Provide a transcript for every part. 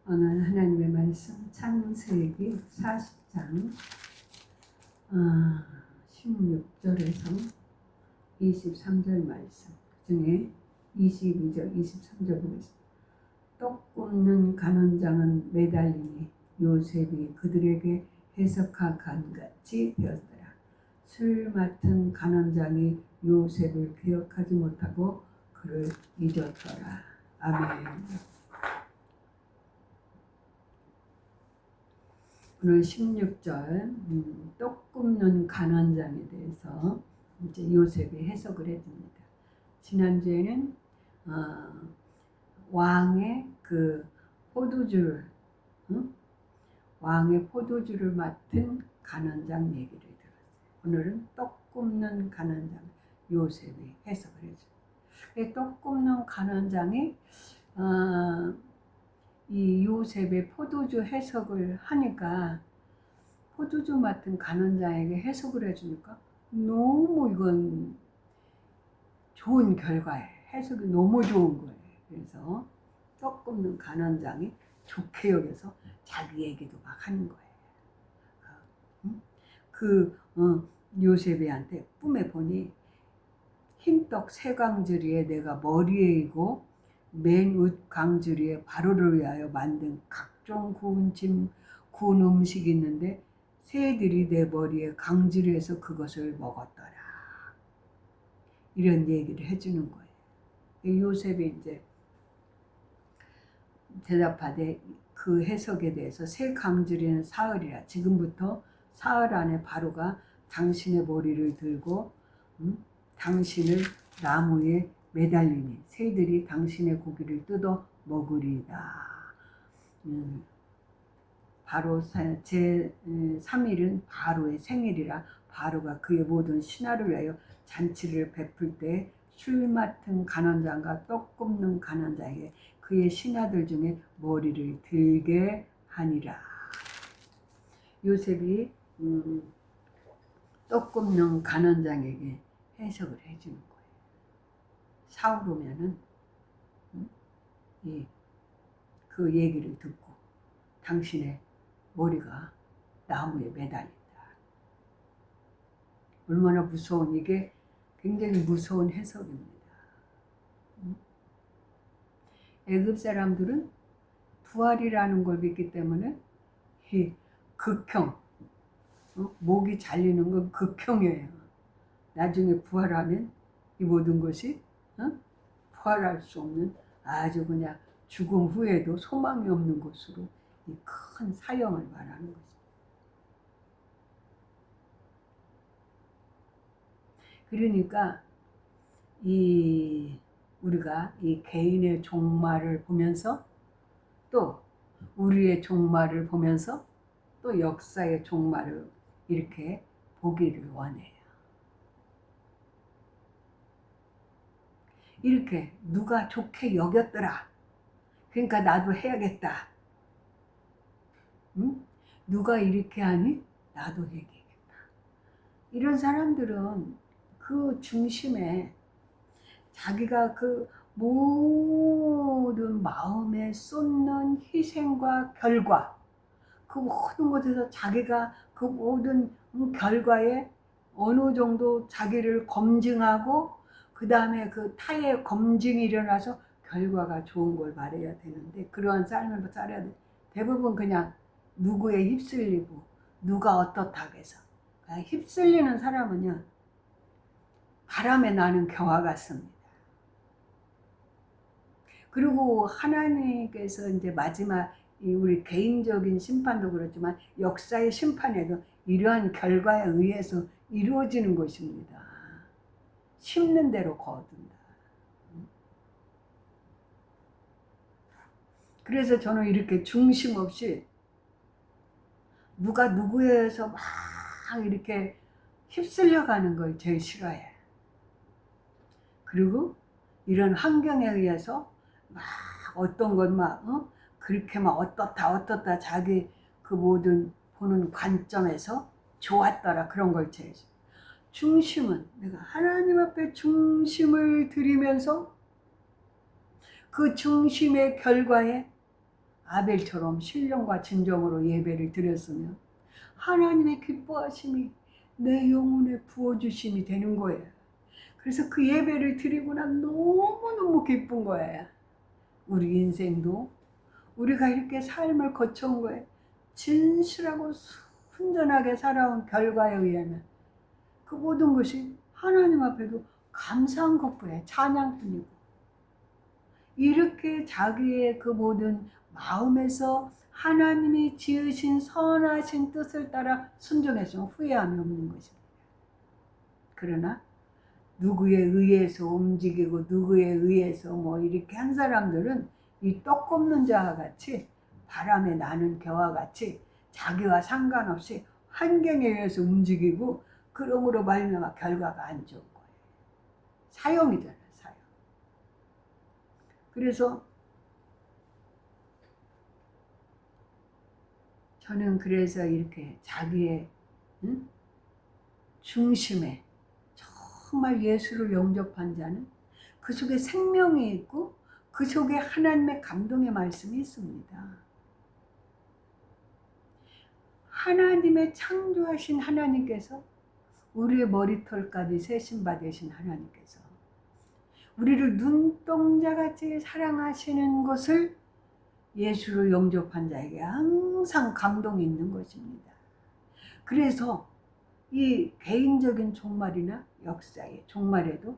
오늘 하나님의 말씀 창세기 40장 16절에서 23절 말씀 중에 22절 23절 보겠습니다. 떡 굽는 간원장은 매달리니 요셉이 그들에게 해석한 간같이 되었더라. 술 맡은 간원장이 요셉을 기억하지 못하고 그를 잊었더라. 아멘. 오늘 16절 떡 굽는 간원장에 대해서 이제 요셉이 해석을 해줍니다. 지난주에는 왕의 그 포도주를 왕의 포도주를 맡은 간원장 얘기를 들었어요. 오늘은 떡 굽는 간원장 요셉이 해석을 해줘요. 떡 굽는 간원장이 이 요셉의 포도주 해석을 하니까 포도주 맡은 간원장에게 해석을 해주니까 너무 이건 좋은 결과예요. 해석이 너무 좋은 거예요. 그래서 떡 굽는 간원장이 좋게 여겨서 자기 얘기도 막 하는 거예요. 요셉이한테 꿈에 보니 흰떡 세 광주리에 내가 머리에 이고 맨윗 광주리에 바로를 위하여 만든 각종 구운 음식이 있는데 새들이 내 머리에 광주리에서 그것을 먹었더라. 이런 얘기를 해주는 거예요. 요셉이 이제 대답하되 그 해석에 대해서 새 광주리는 사흘이라. 지금부터 사흘 안에 바로가 당신의 머리를 들고 당신을 나무에 매달리니 새들이 당신의 고기를 뜯어 먹으리다. 바로 제3일은 바로의 생일이라. 바로가 그의 모든 신하를 위하여 잔치를 베풀 때 술 맡은 간원장과 떡 굽는 간원장에게 그의 신하들 중에 머리를 들게 하니라. 요셉이 떡 굽는 간원장에게 해석을 해주는 거예요. 사흘 오면은 그 얘기를 듣고 당신의 머리가 나무에 매달린다. 얼마나 무서운, 이게 굉장히 무서운 해석입니다. 애굽 사람들은 부활이라는 걸 믿기 때문에 이 극형, 목이 잘리는 건 극형이에요. 나중에 부활하면 이 모든 것이 부활할 수 없는 아주 그냥 죽음 후에도 소망이 없는 것으로 이 큰 사형을 말하는 것입니다. 그러니까 우리가 이 개인의 종말을 보면서 또 우리의 종말을 보면서 또 역사의 종말을 이렇게 보기를 원해요. 이렇게 누가 좋게 여겼더라. 그러니까 나도 해야겠다. 누가 이렇게 하니 나도 해야겠다. 이런 사람들은 그 중심에 자기가 그 모든 마음에 쏟는 희생과 결과, 그 모든 것에서 자기가 그 모든 결과에 어느 정도 자기를 검증하고 그 다음에 그 타의 검증이 일어나서 결과가 좋은 걸 말해야 되는데 그러한 삶을 살아야 돼. 대부분 그냥 누구에 휩쓸리고 누가 어떻다고 해서 휩쓸리는 사람은요 바람에 나는 겨와 같습니다. 그리고 하나님께서 이제 마지막 우리 개인적인 심판도 그렇지만 역사의 심판에도 이러한 결과에 의해서 이루어지는 것입니다. 심는 대로 거둔다. 그래서 저는 이렇게 중심 없이 누가 누구에서 막 이렇게 휩쓸려 가는 걸 제일 싫어해. 그리고 이런 환경에 의해서 막 어떤 것 막 그렇게 막 어떻다 자기 그 모든 보는 관점에서 좋았더라 그런 걸 제일 싫어. 중심은 내가 하나님 앞에 중심을 들이면서 그 중심의 결과에 아벨처럼 신령과 진정으로 예배를 드렸으면 하나님의 기뻐하심이 내 영혼에 부어주심이 되는 거예요. 그래서 그 예배를 드리고 난 너무너무 기쁜 거예요. 우리 인생도 우리가 이렇게 삶을 거쳐온 거예요. 진실하고 순전하게 살아온 결과에 의하면 그 모든 것이 하나님 앞에도 감사한 것뿐이에요. 찬양뿐이고. 이렇게 자기의 그 모든 마음에서 하나님이 지으신 선하신 뜻을 따라 순종했으면 후회함이 없는 것입니다. 그러나 누구에 의해서 움직이고 누구에 의해서 뭐 이렇게 한 사람들은 이 떡 굽는 자와 같이 바람에 나는 겨와 같이 자기와 상관없이 환경에 의해서 움직이고 그러므로 말미암아 결과가 안 좋은 거예요. 사형이잖아요, 사형. 그래서 저는 그래서 이렇게 자기의 중심에 정말 예수를 영접한 자는 그 속에 생명이 있고 그 속에 하나님의 감동의 말씀이 있습니다. 하나님의 창조하신 하나님께서 우리의 머리털까지 세심받으신 하나님께서 우리를 눈동자같이 사랑하시는 것을 예수를 영접한 자에게 항상 감동이 있는 것입니다. 그래서 이 개인적인 종말이나 역사의 종말에도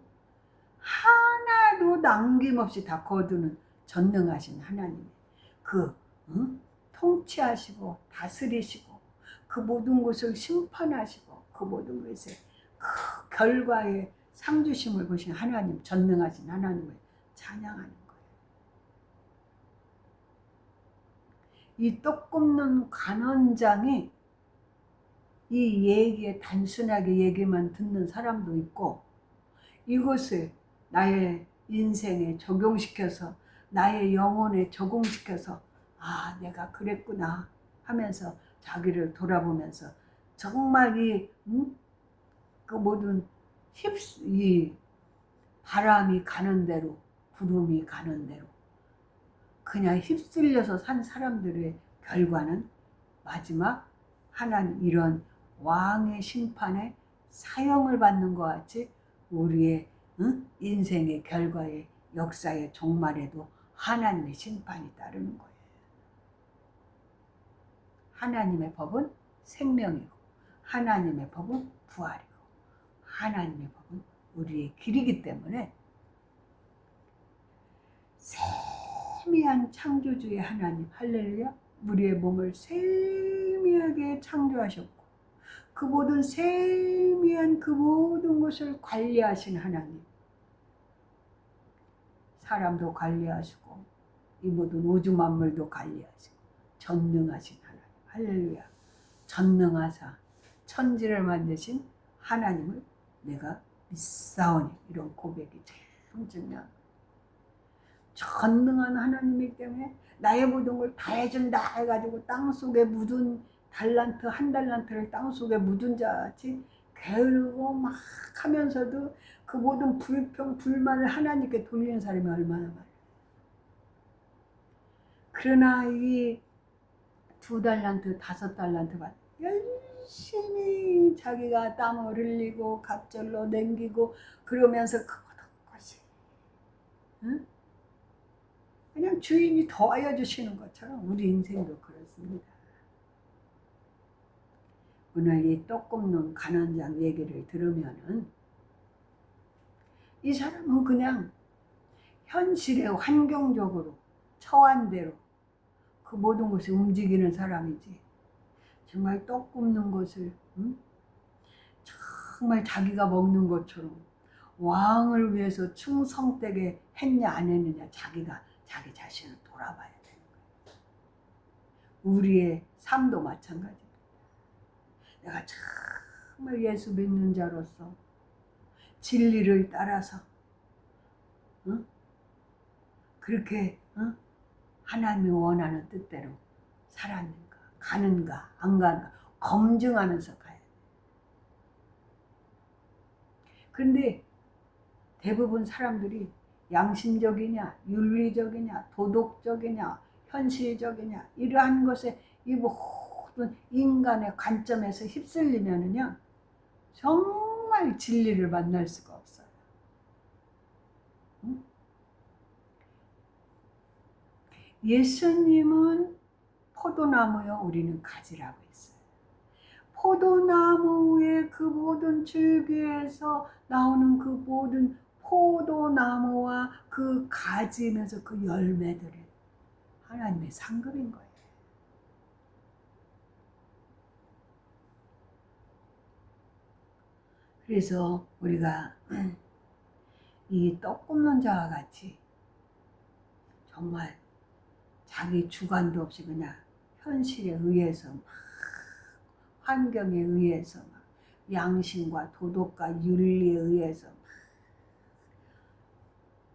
하나도 남김없이 다 거두는 전능하신 하나님, 그 통치하시고 다스리시고 그 모든 것을 심판하시고 그 모든 것의 그 결과의 상주심을 보신 하나님, 전능하신 하나님을 찬양하는 거예요. 이 떡 굽는 관원장이 이 얘기에 단순하게 얘기만 듣는 사람도 있고 이것을 나의 인생에 적용시켜서 나의 영혼에 적용시켜서 아 내가 그랬구나 하면서 자기를 돌아보면서 정말 그 모든 이 바람이 가는 대로 구름이 가는 대로 그냥 휩쓸려서 산 사람들의 결과는 마지막 하나님 이런 왕의 심판에 사형을 받는 것 같이 우리의 인생의 결과의 역사의 종말에도 하나님의 심판이 따르는 거예요. 하나님의 법은 생명이고 하나님의 법은 부활이고 하나님의 법은 우리의 길이기 때문에 세미한 창조주의 하나님 할렐루야 우리의 몸을 세미하게 창조하셨고 그 모든 세미한 그 모든 것을 관리하신 하나님 사람도 관리하시고 이 모든 우주 만물도 관리하시고 전능하신 하나님 할렐루야 전능하사 천지를 만드신 하나님을 내가 믿사오니 이런 고백이 참 중요한 전능한 하나님이기 때문에 나의 모든 걸 다 해준다 해가지고 땅속에 묻은 달란트 한 달란트를 땅속에 묻은 자같이 게으르고 막 하면서도 그 모든 불평 불만을 하나님께 돌리는 사람이 얼마나 많아요. 그러나 이 2달란트 5달란트 받 열심히 자기가 땀을 흘리고 갑절로 남기고 그러면서 그 모든 것이 응? 그냥 주인이 더하여 주시는 것처럼 우리 인생도 그렇습니다. 오늘 이 떡 굽는 간원장 얘기를 들으면은 이 사람은 그냥 현실의 환경적으로 처한 대로 그 모든 것이 움직이는 사람이지 정말 떡 굽는 것을 정말 자기가 먹는 것처럼 왕을 위해서 충성되게 했냐 안 했느냐 자기가 자기 자신을 돌아봐야 되는 거예요. 우리의 삶도 마찬가지입니다. 내가 정말 예수 믿는 자로서 진리를 따라서 그렇게 하나님이 원하는 뜻대로 살았는가 가는가 안 가는가 검증하면서 가야 돼. 그런데 대부분 사람들이 양심적이냐 윤리적이냐 도덕적이냐 현실적이냐 이러한 것에 이 모든 인간의 관점에서 휩쓸리면은요 정말 진리를 만날 수가 없어요. 응? 예수님은 포도나무요 우리는 가지라고 했어요. 포도나무의 그 모든 줄기에서 나오는 그 모든 포도나무와 그 가지면서 그 열매들은 하나님의 상급인 거예요. 그래서 우리가 이 떡 굽는 자와 같이 정말 자기 주관도 없이 그냥 현실에 의해서 막 환경에 의해서 막 양심과 도덕과 윤리에 의해서 막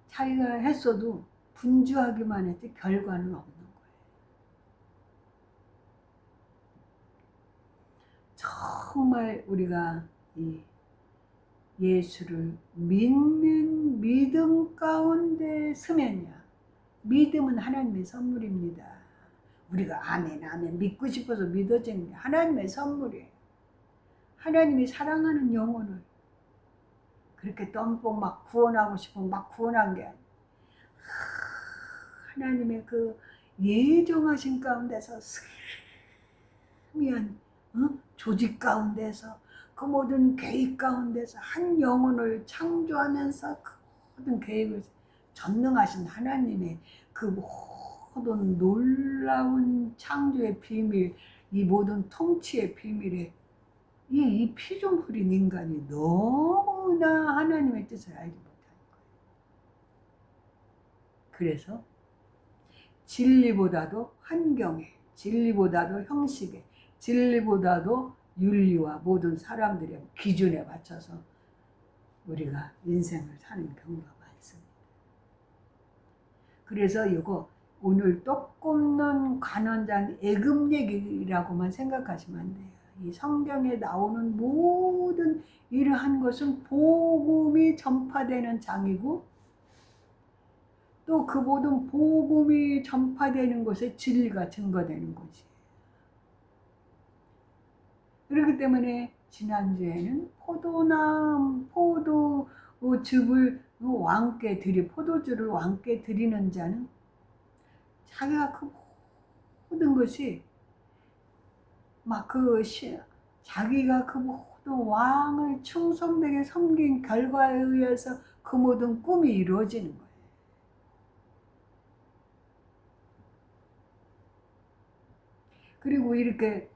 자기가 했어도 분주하기만 했지 결과는 없는 거예요. 정말 우리가 이 예수를 믿는 믿음 가운데 서면요. 믿음은 하나님의 선물입니다. 우리가 아멘 아멘 믿고 싶어서 믿어지는 게 하나님의 선물이에요. 하나님이 사랑하는 영혼을 그렇게 덤뻑 막 구원하고 싶으면 막 구원한 게 아니에요. 하나님의 그 예정하신 가운데서 스미한 조직 가운데서 그 모든 계획 가운데서 한 영혼을 창조하면서 그 모든 계획을 전능하신 하나님의 그 모든 놀라운 창조의 비밀, 이 모든 통치의 비밀에 이 피좀 흐린 인간이 너무나 하나님의 뜻을 알지 못하는 거예요. 그래서 진리보다도 환경에, 진리보다도 형식에, 진리보다도 윤리와 모든 사람들의 기준에 맞춰서 우리가 인생을 사는 경우가 많습니다. 그래서 이거 오늘 떡 굽는 관원장 애굽 얘기라고만 생각하시면 안 돼요. 이 성경에 나오는 모든 이러한 것은 복음이 전파되는 장이고 또 그 모든 복음이 전파되는 것에 진리가 증거되는 것이에요. 그렇기 때문에 지난주에는 포도즙을 왕께 포도주를 왕께 드리는 자는 자기가 그 모든 것이 자기가 그 모든 왕을 충성되게 섬긴 결과에 의해서 그 모든 꿈이 이루어지는 거예요. 그리고 이렇게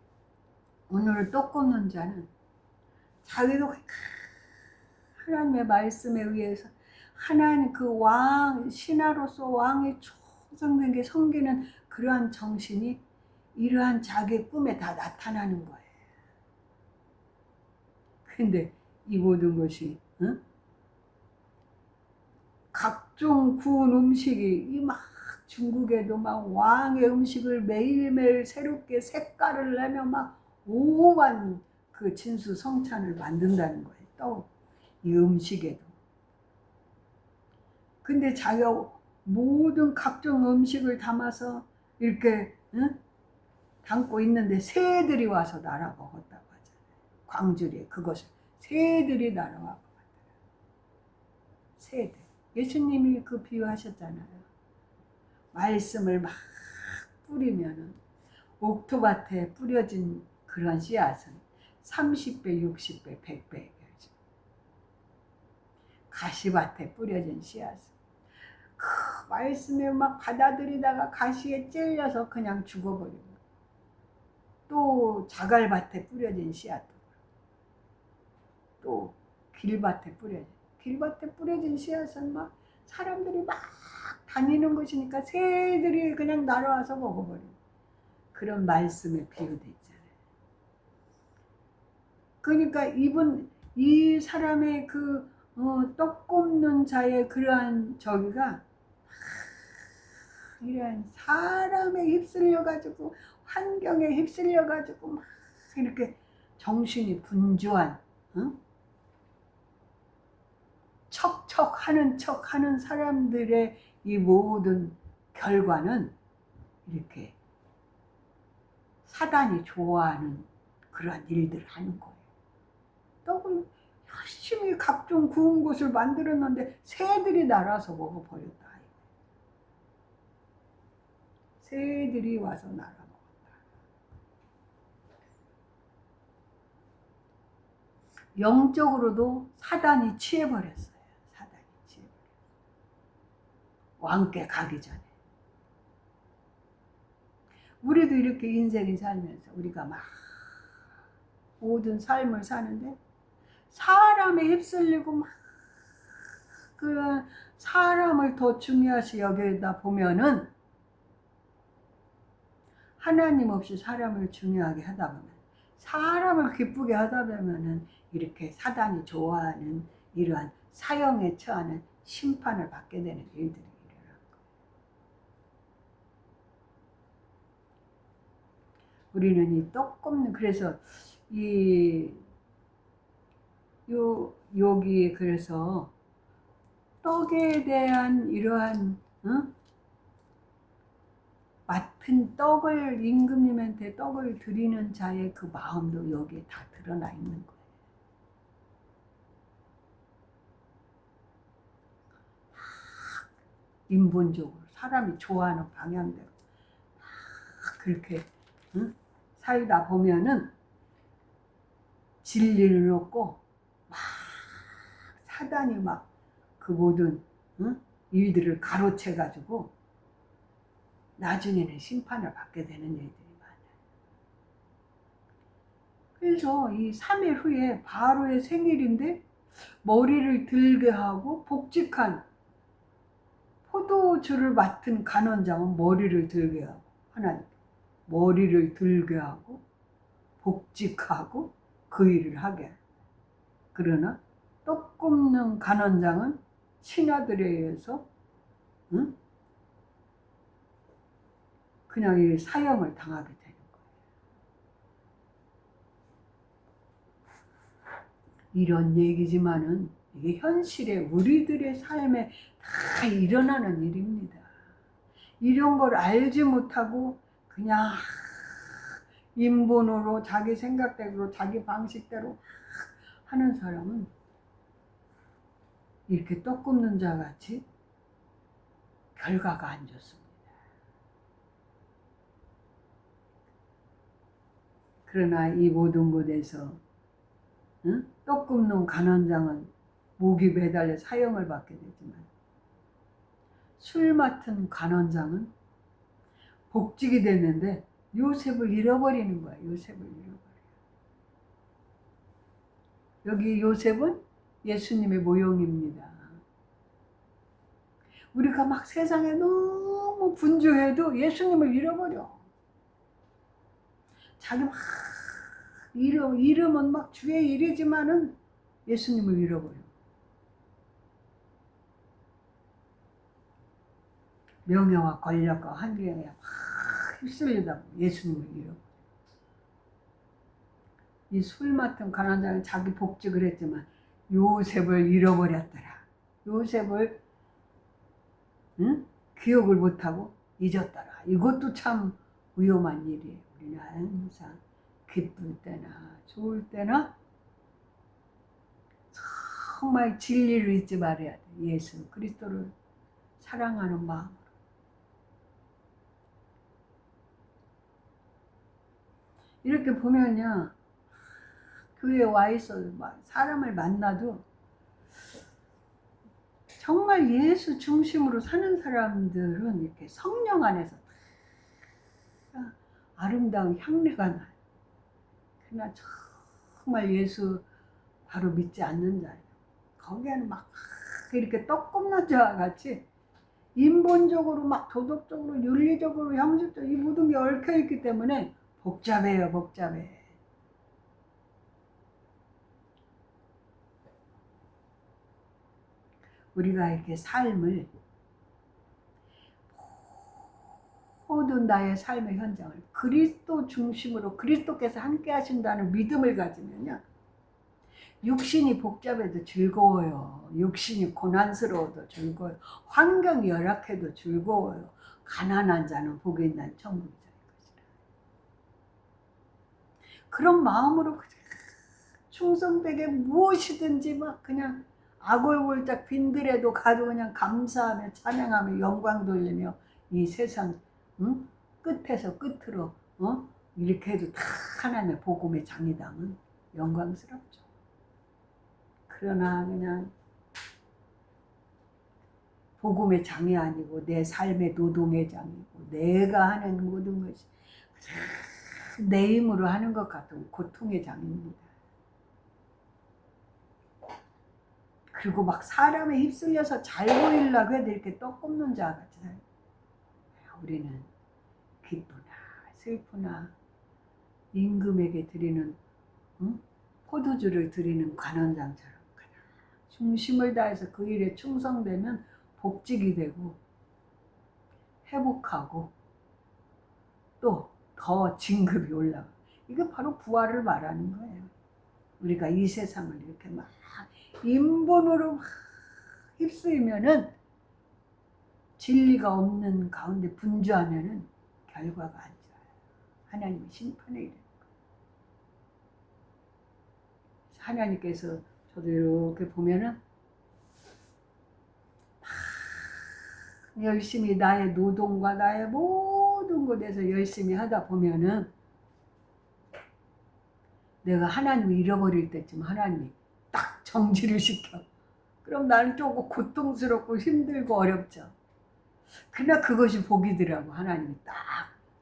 오늘 떡 굽는 자는 자기도 하나님의 말씀에 의해서 하나님 그 왕, 신하로서 왕의 충성되게 섬기는 그러한 정신이 이러한 자기의 꿈에 다 나타나는 거예요. 근데 이 모든 것이 각종 구운 음식이 막 중국에도 막 왕의 음식을 매일매일 새롭게 색깔을 내며 막 오만 그 진수성찬을 만든다는 거예요. 또 이 음식에도. 근데 자기가 모든 각종 음식을 담아서 이렇게 담고 있는데 새들이 와서 날아먹었다고 하잖아요. 광주리에 그것을 새들이 날아와 먹었더라. 새들. 예수님이 그 비유하셨잖아요. 말씀을 막 뿌리면은 옥토밭에 뿌려진 그런 씨앗은 30배, 60배, 100배. 가시밭에 뿌려진 씨앗은 그 말씀을 막 받아들이다가 가시에 찔려서 그냥 죽어버리고 또 자갈밭에 뿌려진 씨앗도 또 길밭에 뿌려진 씨앗은 막 사람들이 막 다니는 것이니까 새들이 그냥 날아와서 먹어버리고 그런 말씀에 비유돼 있잖아요. 그러니까 이 사람의 떡 굽는 자의 그러한 저기가 이런 사람에 휩쓸려가지고 환경에 휩쓸려가지고 막 이렇게 정신이 분주한 척척하는 척하는 사람들의 이 모든 결과는 이렇게 사단이 좋아하는 그러한 일들을 하는 거예요. 떡을 열심히 각종 구운 것을 만들었는데 새들이 날아서 먹어버렸다. 새들이 와서 날아먹었다. 영적으로도 사단이 취해버렸어요. 사단이 취해버렸어요. 왕께 가기 전에. 우리도 이렇게 인생을 살면서 우리가 막 모든 삶을 사는데 사람에 휩쓸리고 막 그 사람을 더 중요시 여기다 보면은 하나님 없이 사람을 중요하게 하다 보면 사람을 기쁘게 하다 보면은 이렇게 사단이 좋아하는 이러한 사형에 처하는 심판을 받게 되는 일들이 일어나는 거예요. 우리는 이 떡 굽는 그래서 여기 그래서 떡에 대한 이러한 맡은 떡을 임금님한테 떡을 드리는 자의 그 마음도 여기에 다 드러나 있는 거예요. 인본적으로 사람이 좋아하는 방향대로 그렇게 살다 보면은 진리를 얻고 막 사단이 막 그 모든 일들을 가로채 가지고 나중에는 심판을 받게 되는 일들이 많아요. 그래서 이 3일 후에 바로의 생일인데 머리를 들게 하고 복직한 포도주를 맡은 간원장은 머리를 들게 하고 하나님 머리를 들게 하고 복직하고 그 일을 하게. 그러나 떡 굽는 간원장은 신하들에 의해서 그냥 이 사형을 당하게 되는 거예요. 이런 얘기지만은 이게 현실에 우리들의 삶에 다 일어나는 일입니다. 이런 걸 알지 못하고 그냥 인본으로 자기 생각대로 자기 방식대로 하는 사람은 이렇게 떡 굽는 자 같이 결과가 안 좋습니다. 그러나 이 모든 곳에서 떡 굽는 간원장은 목이 매달려 사형을 받게 되지만 술 맡은 간원장은 복직이 됐는데 요셉을 잃어버리는 거야. 요셉을 잃어버려. 여기 요셉은 예수님의 모형입니다. 우리가 막 세상에 너무 분주해도 예수님을 잃어버려. 자기 막 이름은 막 주의 일이지만은 예수님을 잃어버려. 명예와 권력과 환경에 막 휩쓸리다 예수님을 잃어버려. 이 술 맡은 가난자는 자기 복직을 했지만 요셉을 잃어버렸더라. 요셉을 기억을 못하고 잊었더라. 이것도 참 위험한 일이에요. 우리는 항상 기쁠 때나 좋을 때나 정말 진리를 잊지 말아야 돼. 예수 그리스도를 사랑하는 마음으로. 이렇게 보면요. 교회에 와 있어 사람을 만나도 정말 예수 중심으로 사는 사람들은 이렇게 성령 안에서 아름다운 향내가 나요. 그러나 정말 예수 바로 믿지 않는 자예요. 거기에는 막 이렇게 떡 굽는 자와 같이 인본적으로 막 도덕적으로 윤리적으로 형식적으로 이 모든 게 얽혀 있기 때문에 복잡해요. 복잡해. 우리가 이렇게 삶을 모든 나의 삶의 현장을 그리스도 중심으로 그리스도께서 함께 하신다는 믿음을 가지면요. 육신이 복잡해도 즐거워요. 육신이 고난스러워도 즐거워요. 환경이 열악해도 즐거워요. 가난한 자는 복이 있는 천국이 될 것이라. 그런 마음으로 충성되게 무엇이든지 막 그냥 아골골짝 빈들에도 가도 그냥 감사하며 찬양하며 영광 돌리며 이 세상 끝에서 끝으로 이렇게 해도 다 하나님의 복음의 장이담은 영광스럽죠. 그러나 그냥 복음의 장이 아니고 내 삶의 노동의 장이고 내가 하는 모든 것이 내 힘으로 하는 것 같은 고통의 장입니다. 그리고 막 사람에 휩쓸려서 잘 보이려고 해도 이렇게 떡 굽는 자 같이 살아요. 우리는 기쁘나 슬프나 임금에게 드리는 포도주를 드리는 관원장처럼 중심을 다해서 그 일에 충성되면 복직이 되고 회복하고 또 더 진급이 올라가. 이게 바로 부활을 말하는 거예요. 우리가 이 세상을 이렇게 막 인본으로 막 휩쓰이면은 진리가 없는 가운데 분주하면은 결과가 안 좋아요. 하나님의 심판에 이르는 거예요. 하나님께서 저도 이렇게 보면은 열심히 나의 노동과 나의 모든 것에서 열심히 하다 보면은 내가 하나님을 잃어버릴 때쯤 하나님이 딱 정지를 시켜. 그럼 나는 조금 고통스럽고 힘들고 어렵죠. 그러나 그것이 복이더라고. 하나님이 딱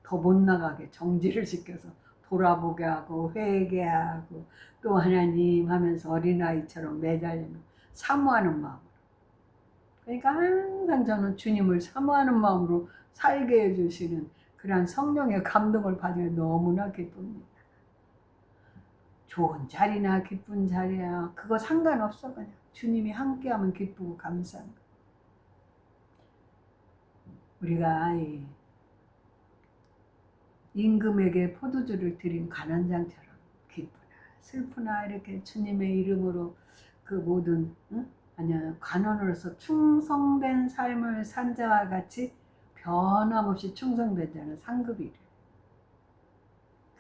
더 못 나가게 정지를 시켜서 돌아보게 하고 회개하고 또 하나님 하면서 어린아이처럼 매달리며 사모하는 마음으로. 그러니까 항상 저는 주님을 사모하는 마음으로 살게 해주시는 그러한 성령의 감동을 받으며 너무나 기쁩니다. 좋은 자리나 기쁜 자리야 그거 상관없어. 그냥 주님이 함께하면 기쁘고 감사한 거. 우리가 임금에게 포도주를 드린 관원장처럼 기쁘나 슬프나 이렇게 주님의 이름으로 그 모든 관원으로서 충성된 삶을 산 자와 같이 변함없이 충성된 자는 상급이래.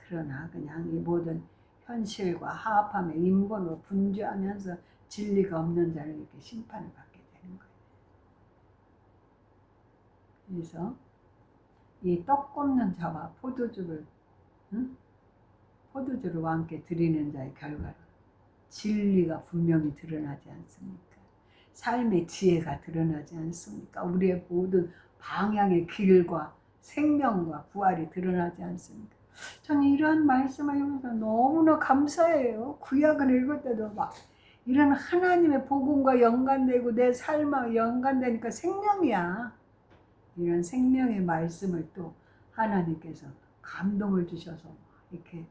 그러나 그냥 이 모든 현실과 하합함에 인본으로 분주하면서 진리가 없는 자는 이렇게 심판을 받게 되는 거예요. 그래서 이 떡 굽는 자와 포도주를 포도주와 함께 드리는 자의 결과로 진리가 분명히 드러나지 않습니까? 삶의 지혜가 드러나지 않습니까? 우리의 모든 방향의 길과 생명과 부활이 드러나지 않습니까? 저는 이러한 말씀을 읽으면서 너무나 감사해요. 구약을 읽을 때도 막 이런 하나님의 복음과 연관되고 내 삶과 연관되니까 생명이야. 이런 생명의 말씀을 또 하나님께서 감동을 주셔서 이렇게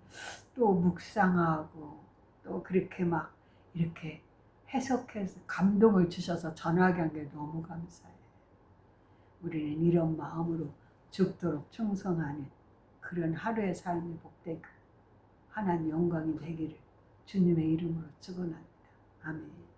또 묵상하고 또 그렇게 막 이렇게 해석해서 감동을 주셔서 전하게 한 게 너무 감사해요. 우리는 이런 마음으로 죽도록 충성하는 그런 하루의 삶이 복되고 하나님 영광이 되기를 주님의 이름으로 축원합니다. 아멘.